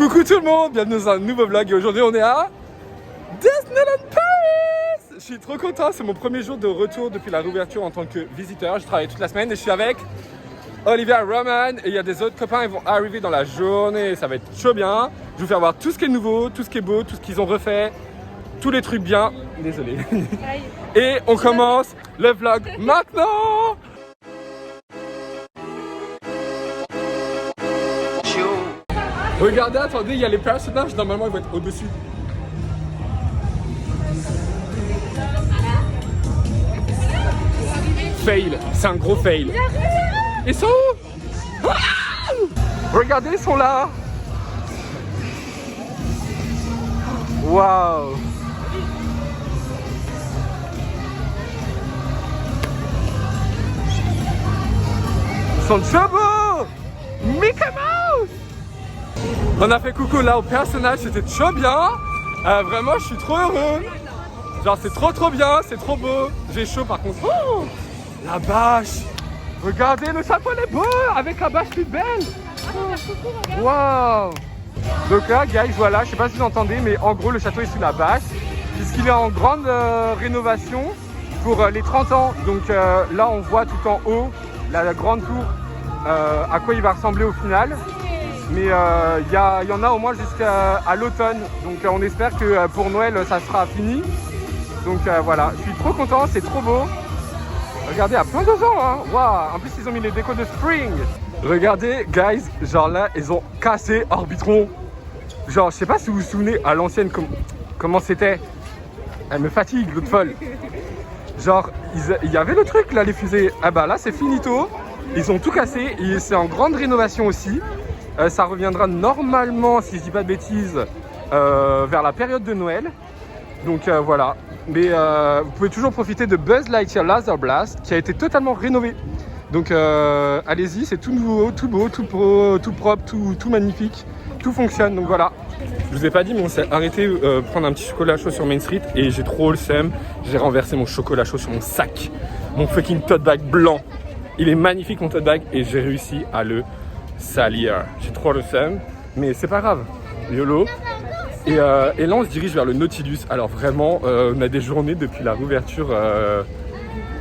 Coucou tout le monde, bienvenue dans un nouveau vlog et aujourd'hui on est à Disneyland Paris. Je suis trop content, c'est mon premier jour de retour depuis la réouverture en tant que visiteur. Je travaille toute la semaine et je suis avec Olivia, Roman et il y a des autres copains, ils vont arriver dans la journée, ça va être chaud bien. Je vais vous faire voir tout ce qui est nouveau, tout ce qui est beau, tout ce qu'ils ont refait, tous les trucs bien. Désolé. Et on commence le vlog maintenant. Regardez, attendez, il y a les personnages, normalement ils vont être au-dessus. Fail, c'est un gros fail. Ils sont où? Regardez, ils sont là. Waouh. Ils sont trop beaux. Mickey Mouse. On a fait coucou là au personnage, c'était trop bien. Vraiment, je suis trop heureux. Genre, c'est trop bien, c'est trop beau. J'ai chaud par contre. Oh, la bâche. Regardez, le chapeau il est beau avec la bâche plus belle. Waouh. Donc là, guys, voilà, je sais pas si vous entendez, mais en gros, le château est sous la bâche puisqu'il est en grande rénovation pour les 30 ans. Donc là, on voit tout en haut la grande tour à quoi il va ressembler au final. Mais il y en a au moins jusqu'à l'automne, donc on espère que pour Noël ça sera fini. Donc voilà, je suis trop content, c'est trop beau. Regardez, il y a plein de gens, hein. Waouh. En plus ils ont mis les décos de spring. Regardez guys, genre là ils ont cassé Orbitron. Genre je sais pas si vous vous souvenez à l'ancienne comment c'était. Elle me fatigue l'autre folle. Genre il y avait le truc là, les fusées. Ah bah là c'est finito. Ils ont tout cassé et c'est en grande rénovation aussi. Ça reviendra normalement, si je dis pas de bêtises, vers la période de Noël. Donc voilà. Mais vous pouvez toujours profiter de Buzz Lightyear Laser Blast qui a été totalement rénové. Donc allez-y, c'est tout nouveau, tout beau, tout propre, tout magnifique. Tout fonctionne, donc voilà. Je vous ai pas dit, mais on s'est arrêté prendre un petit chocolat chaud sur Main Street et j'ai trop le seum. J'ai renversé mon chocolat chaud sur mon sac. Mon fucking tote bag blanc. Il est magnifique mon tote bag et j'ai réussi à le salir. J'ai trop le seum, mais c'est pas grave. YOLO. Et là on se dirige vers le Nautilus. Alors vraiment, on a des journées depuis la réouverture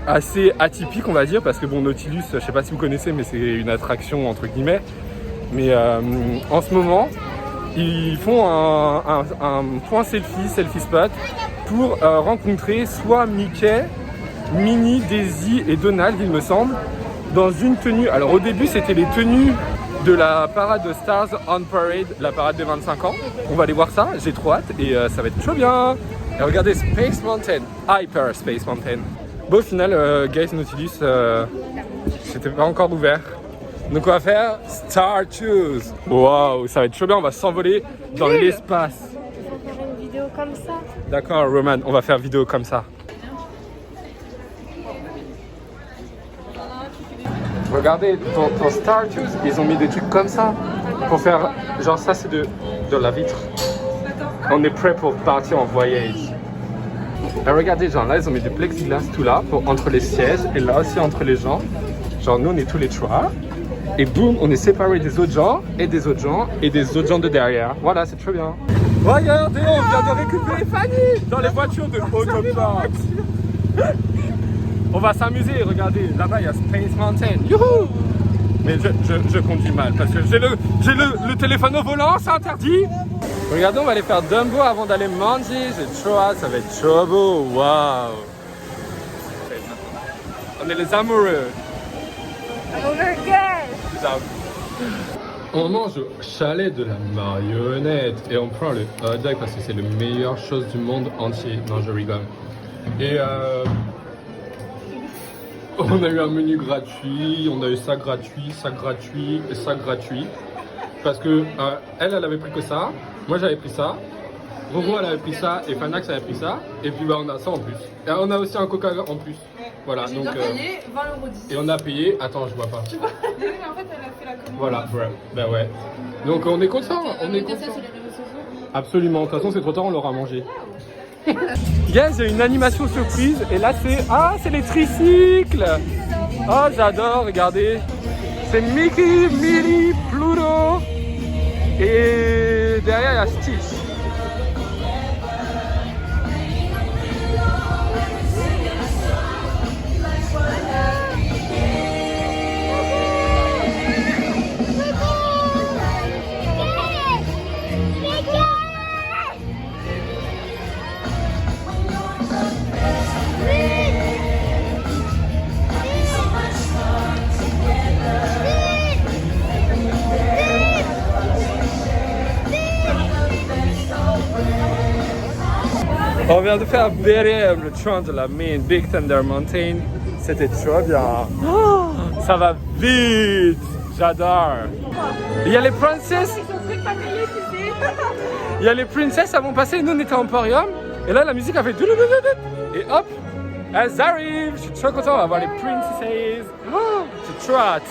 assez atypiques on va dire, parce que bon, Nautilus, je sais pas si vous connaissez, mais c'est une attraction entre guillemets. Mais en ce moment, ils font un point selfie spot pour rencontrer soit Mickey, Minnie, Daisy et Donald, il me semble, dans une tenue. Alors au début, c'était les tenues de la parade de Stars on Parade, la parade des 25 ans. On va aller voir ça, j'ai trop hâte et ça va être trop bien. Et regardez Space Mountain, Hyper Space Mountain. Bon au final, guys, Nautilus, c'était pas encore ouvert. Donc on va faire Star Tours. Waouh, ça va être trop bien, on va s'envoler dans l'espace. On va faire une vidéo comme ça. D'accord Roman, on va faire vidéo comme ça. Regardez, pour Star Tours, ils ont mis des trucs comme ça pour faire, genre ça c'est de la vitre. On est prêt pour partir en voyage. Et regardez, genre là ils ont mis des plexiglas tout là, entre les sièges et là aussi entre les gens. Genre nous on est tous les trois et boum, on est séparés des autres gens et des autres gens et des autres gens de derrière. Voilà, c'est très bien. Regardez, on vient de récupérer Fanny dans les voitures de Autopark. On va s'amuser, regardez, là-bas il y a Space Mountain. Youhou! Mais je conduis mal parce que j'ai le téléphone au volant, c'est interdit. Regardez, on va aller faire Dumbo avant d'aller manger. J'ai trop hâte, ça va être trop beau. Waouh! On est les amoureux. On mange au chalet de la marionnette et on prend le hot dog parce que c'est la meilleure chose du monde entier. Non, je rigole. Et on a eu un menu gratuit, on a eu ça gratuit, ça gratuit et ça gratuit. Parce que elle avait pris que ça, moi j'avais pris ça, Roro elle avait pris ça et Fanax avait pris ça. Et puis bah on a ça en plus. Et on a aussi un coca en plus. Voilà, j'ai donc payé 20,10 €. et on a payé, attends je vois pas. Tu vois, mais en fait elle a fait la commande. Voilà, bah ouais. Donc on est content, on est Ça content. sur les réseaux sociaux. Absolument, de toute façon c'est trop tard, on l'aura mangé. Yes, il y a une animation surprise et là c'est les tricycles. Oh j'adore, regardez. C'est Mickey, Minnie, Pluto et derrière il y a Stitch. On vient de faire BRM, le train de la main Big Thunder Mountain. C'était trop bien. Oh, ça va vite. J'adore. Il y a les princesses. Il y a les princesses avant passer. Nous on était en Emporium. Et là la musique a fait. Et hop, elles arrivent. Je suis trop content d'avoir les princesses. Oh, c'est trop hâte.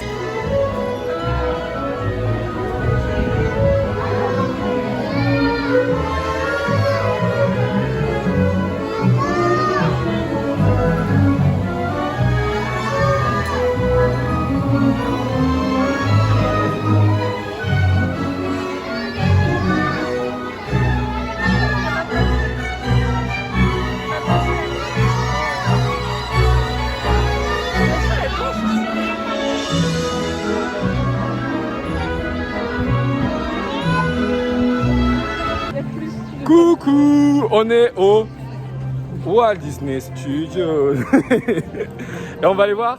Coucou, on est au Walt Disney Studios et on va aller voir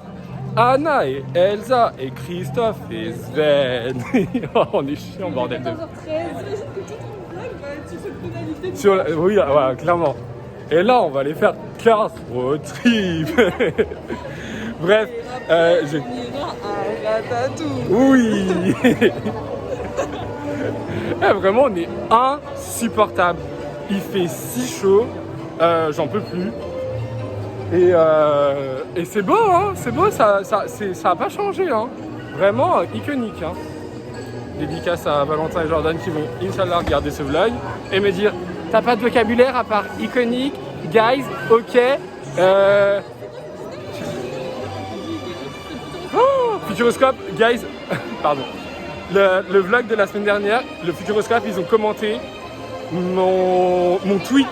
Anna et Elsa et Christophe et Sven. On est chiant bordel de... Sur la... Oui, ouais, clairement. Et là on va aller faire 15 road trip. Bref, oui. Vraiment on est insupportable. Il fait si chaud, j'en peux plus. Et c'est beau, hein, c'est beau, ça a pas changé, hein. Vraiment iconique, hein. Dédicace à Valentin et Jordan qui vont, Inch'Allah, regarder ce vlog et me dire t'as pas de vocabulaire à part iconique, guys, ok. Oh, Futuroscope, guys, pardon. Le vlog de la semaine dernière, le Futuroscope, ils ont commenté mon tweet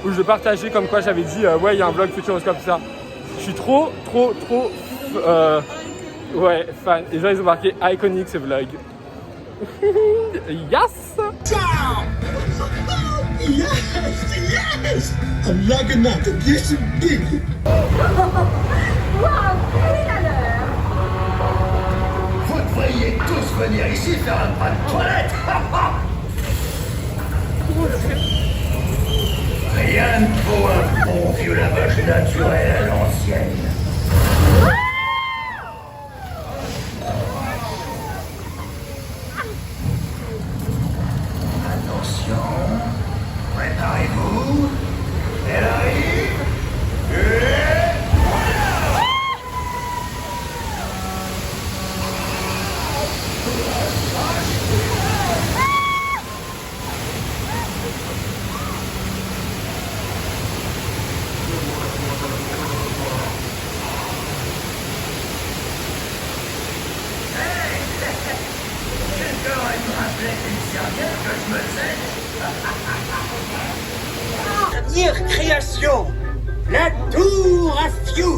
où je partageais comme quoi j'avais dit ouais, il y a un vlog Futuroscope, tout ça. Je suis trop ouais, fan. Et là, ils ont marqué iconique ce vlog. Yes! Ciao! Yes! Allah genannt, yes indeed! Vous devriez tous venir ici faire un pas de toilette! Rien ne vaut un bon vieux lavage naturel à l'ancienne. Attention, préparez-vous, elle arrive, et voilà! Quelqu'un aurait me rappelé une serviette que je me faisais. Dernière création, la tour à Fiou.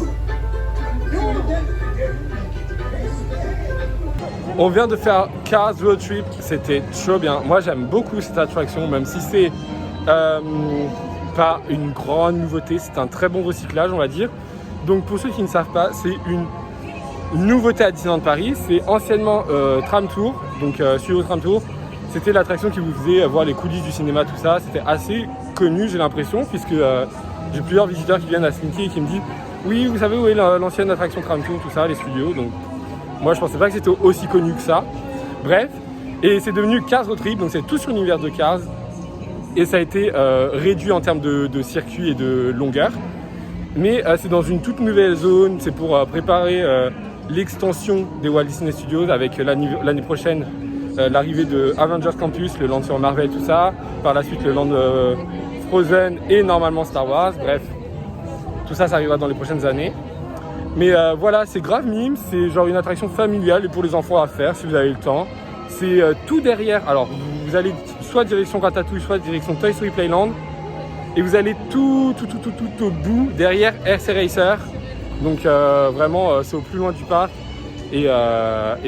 On vient de faire Cars Road Trip, c'était trop bien. Moi j'aime beaucoup cette attraction, même si c'est pas une grande nouveauté, c'est un très bon recyclage on va dire. Donc pour ceux qui ne savent pas, c'est une nouveauté à Disneyland Paris, c'est anciennement Tram Tour, donc Studio Tram Tour. C'était l'attraction qui vous faisait voir les coulisses du cinéma, tout ça. C'était assez connu, j'ai l'impression, puisque j'ai plusieurs visiteurs qui viennent à Slinky et qui me disent oui, vous savez où est l'ancienne attraction Tram Tour, tout ça, les studios. Donc moi je pensais pas que c'était aussi connu que ça. Bref, et c'est devenu Cars Road Trip, donc c'est tout sur l'univers de Cars. Et ça a été réduit en termes de circuit et de longueur. Mais c'est dans une toute nouvelle zone, c'est pour préparer l'extension des Walt Disney Studios avec l'année prochaine l'arrivée de Avengers Campus, le land sur Marvel, tout ça. Par la suite, le land Frozen et normalement Star Wars. Bref, tout ça, ça arrivera dans les prochaines années. Mais voilà, c'est grave mime. C'est genre une attraction familiale et pour les enfants à faire si vous avez le temps. C'est tout derrière. Alors, vous allez soit direction Ratatouille, soit direction Toy Story Playland. Et vous allez tout au bout, derrière RC Racer. Donc vraiment, c'est au plus loin du parc. Et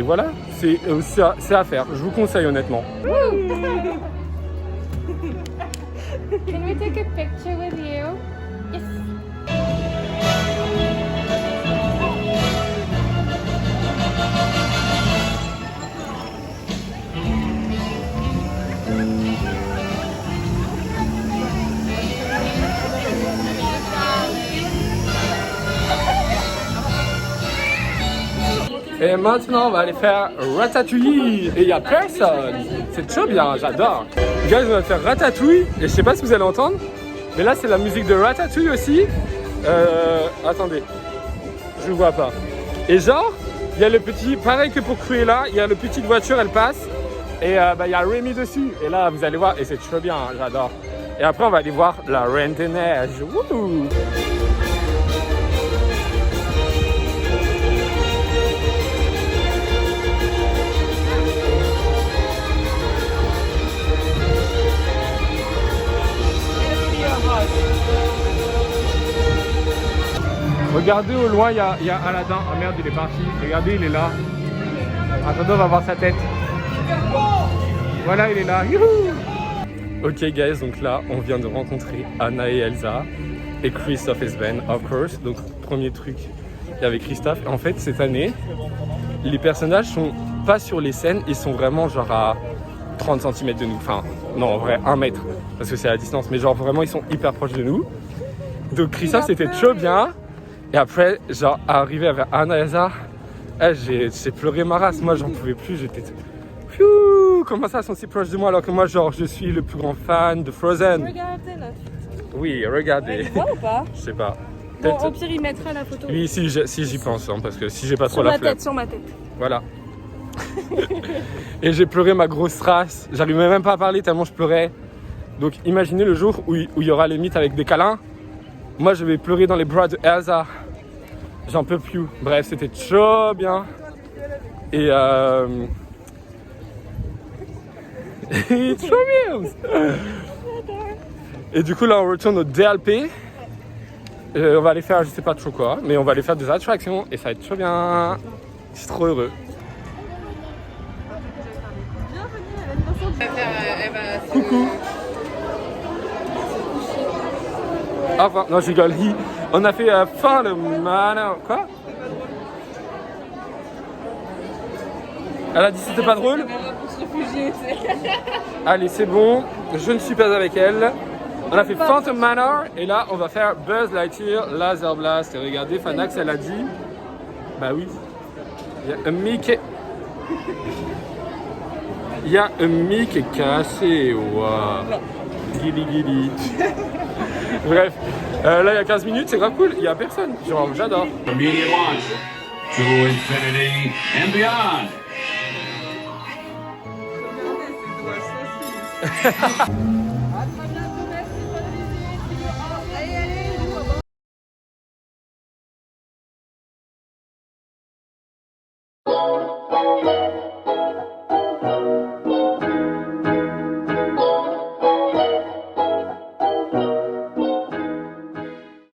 voilà, c'est à faire. Je vous conseille honnêtement. Can we take a picture with you? Yes. Et maintenant, on va aller faire Ratatouille. Et il n'y a personne. C'est trop bien, j'adore. Guys, on va faire Ratatouille. Et je sais pas si vous allez entendre, mais là, c'est la musique de Ratatouille aussi. Attendez, je ne vois pas. Et genre, il y a le petit, pareil que pour Cruella, il y a le petite voiture, elle passe. Et il y a Rémi dessus. Et là, vous allez voir, et c'est trop bien, j'adore. Et après, on va aller voir la Reine des Neiges. Wouhou! Regardez au loin, il y a Aladdin. Ah merde, il est parti. Regardez, il est là. Attendez, on va voir sa tête. Voilà, il est là. Youhou! Ok guys, donc là, on vient de rencontrer Anna et Elsa. Et Christophe et Sven, of course. Donc, premier truc, il y avait Christophe. Et en fait, cette année, les personnages sont pas sur les scènes. Ils sont vraiment genre à 30 cm de nous. Enfin, non, en vrai, 1 mètre. Parce que c'est à la distance. Mais genre, vraiment, ils sont hyper proches de nous. Donc, Christophe, c'était trop bien. Et après, genre, arrivé avec Anna et Elsa, j'ai pleuré ma race. Moi, j'en pouvais plus. J'étais... Comment ça, ils sont si proches de moi alors que moi, genre, je suis le plus grand fan de Frozen. Regardez là. Oui, regardez. Elle voit ou pas? Je sais pas. Bon, au pire, il mettra la photo. Oui, si j'y pense, hein, parce que si j'ai pas trop Sur la ma flemme. tête, sur ma tête. Voilà. Et j'ai pleuré ma grosse race. J'arrivais même pas à parler tellement je pleurais. Donc, imaginez le jour où il y aura les mythes avec des câlins. Moi, je vais pleurer dans les bras de Elsa. J'en peux plus. Bref, c'était trop bien. Et it's trop bien. Et du coup, là, on retourne au DLP. On va aller faire, je sais pas trop quoi, mais on va aller faire des attractions et ça va être trop bien. Je suis trop heureux. Coucou. Au revoir. Non, je rigole. On a fait fin le manor. Quoi? Elle a dit c'était pas drôle. Allez, c'est bon. Je ne suis pas avec elle. On a fait Phantom Manor et là on va faire Buzz Lightyear Laser Blast. Et regardez, Fanax elle a dit. Bah oui. Il y a un Mickey. Il y a un Mickey cassé. Waouh. Gili gili. Bref, là il y a 15 minutes, c'est grave cool, il y a personne. Genre, j'adore. From Media Launch to infinity and beyond.